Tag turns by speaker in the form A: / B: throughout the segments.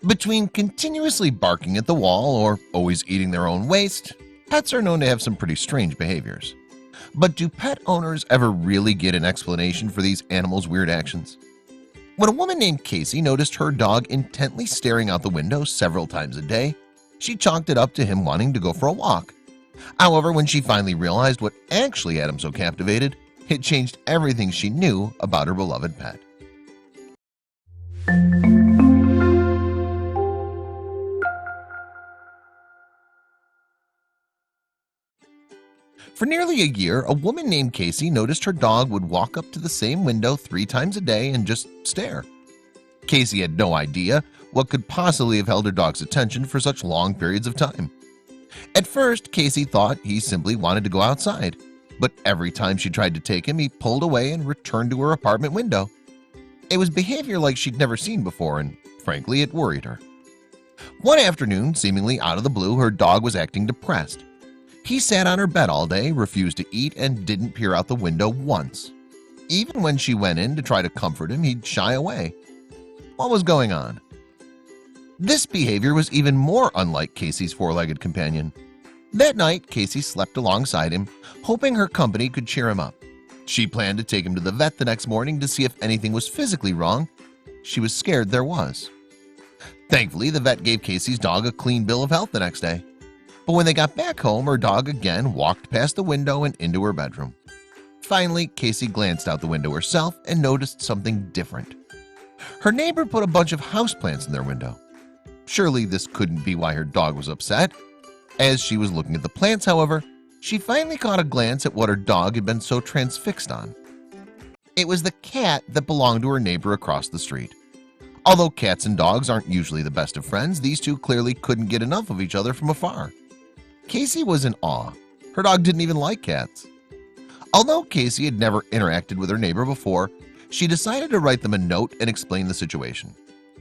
A: Between continuously barking at the wall or always eating their own waste, pets are known to have some pretty strange behaviors. But do pet owners ever really get an explanation for these animals' weird actions? When a woman named Kacy noticed her dog intently staring out the window several times a day, she chalked it up to him wanting to go for a walk. However, when she finally realized what actually had him so captivated, it changed everything she knew about her beloved pet. For nearly a year, a woman named Kacy noticed her dog would walk up to the same window 3 times a day and just stare. Kacy had no idea what could possibly have held her dog's attention for such long periods of time. At first, Kacy thought he simply wanted to go outside, but every time she tried to take him, he pulled away and returned to her apartment window. It was behavior like she'd never seen before, and frankly, it worried her. One afternoon, seemingly out of the blue, her dog was acting depressed. He sat on her bed all day, refused to eat, and didn't peer out the window once. Even when she went in to try to comfort him, he'd shy away. What was going on? This behavior was even more unlike Kacy's 4-legged companion. That night, Kacy slept alongside him, hoping her company could cheer him up. She planned to take him to the vet the next morning to see if anything was physically wrong. She was scared there was. Thankfully, the vet gave Kacy's dog a clean bill of health the next day. But when they got back home, her dog again walked past the window and into her bedroom. Finally, Kacy glanced out the window herself and noticed something different. Her neighbor put a bunch of houseplants in their window. Surely this couldn't be why her dog was upset. As she was looking at the plants, however, she finally caught a glance at what her dog had been so transfixed on. It was the cat that belonged to her neighbor across the street. Although cats and dogs aren't usually the best of friends, these two clearly couldn't get enough of each other from afar. Kacy was in awe. Her dog didn't even like cats. Although Kacy had never interacted with her neighbor before, she decided to write them a note and explain the situation.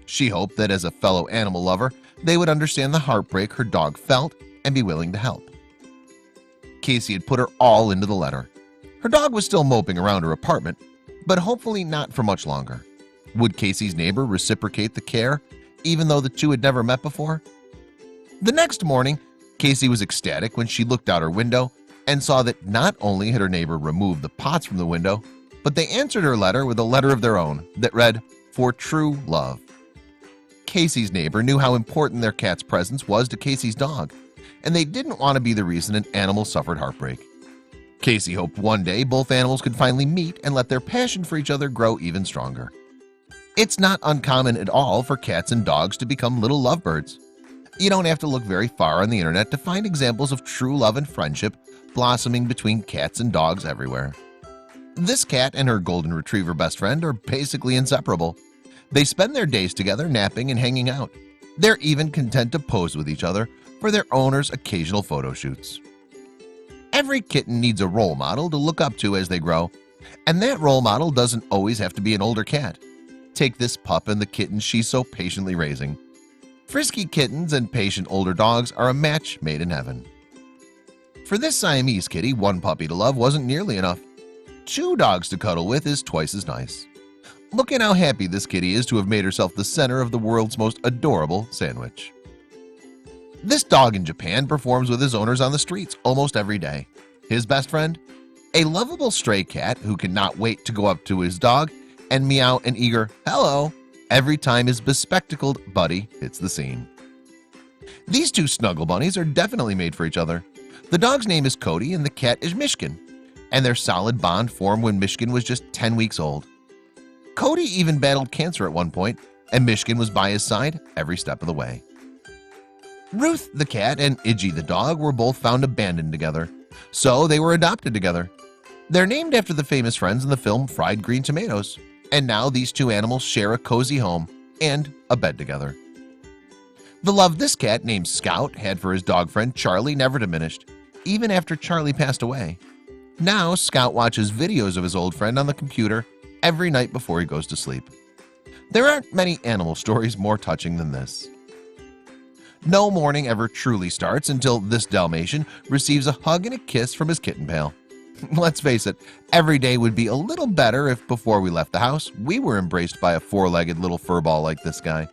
A: She hoped that as a fellow animal lover, they would understand the heartbreak her dog felt and be willing to help. Kacy had put her all into the letter. Her dog was still moping around her apartment, but hopefully not for much longer. Would Kacy's neighbor reciprocate the care, even though the two had never met before? The next morning, Kacy was ecstatic when she looked out her window and saw that not only had her neighbor removed the pots from the window, but they answered her letter with a letter of their own that read, "For true love." Kacy's neighbor knew how important their cat's presence was to Kacy's dog, and they didn't want to be the reason an animal suffered heartbreak. Kacy hoped one day both animals could finally meet and let their passion for each other grow even stronger. It's not uncommon at all for cats and dogs to become little lovebirds. You don't have to look very far on the internet to find examples of true love and friendship blossoming between cats and dogs everywhere. This cat and her golden retriever best friend are basically inseparable. They spend their days together napping and hanging out. They're even content to pose with each other for their owner's occasional photo shoots. Every kitten needs a role model to look up to as they grow, and that role model doesn't always have to be an older cat. Take this pup and the kitten she's so patiently raising. Frisky kittens and patient older dogs are a match made in heaven. For this Siamese kitty, 1 puppy to love wasn't nearly enough. 2 dogs to cuddle with is twice as nice. Look at how happy this kitty is to have made herself the center of the world's most adorable sandwich. This dog in Japan performs with his owners on the streets almost every day. His best friend? A lovable stray cat who cannot wait to go up to his dog and meow an eager "hello" every time his bespectacled buddy hits the scene. These 2 snuggle bunnies are definitely made for each other. The dog's name is Cody and the cat is Mishkin, and their solid bond formed when Mishkin was just 10 weeks old. Cody even battled cancer at one point, and Mishkin was by his side every step of the way. Ruth the cat and Idgie the dog were both found abandoned together, so they were adopted together. They're named after the famous friends in the film Fried Green Tomatoes, and now these 2 animals share a cozy home and a bed together. The love this cat named Scout had for his dog friend Charlie never diminished, even after Charlie passed away. Now Scout watches videos of his old friend on the computer every night before he goes to sleep. There aren't many animal stories more touching than this. No morning ever truly starts until this Dalmatian receives a hug and a kiss from his kitten pal. Let's face it, every day would be a little better if before we left the house, we were embraced by a 4-legged little furball like this guy.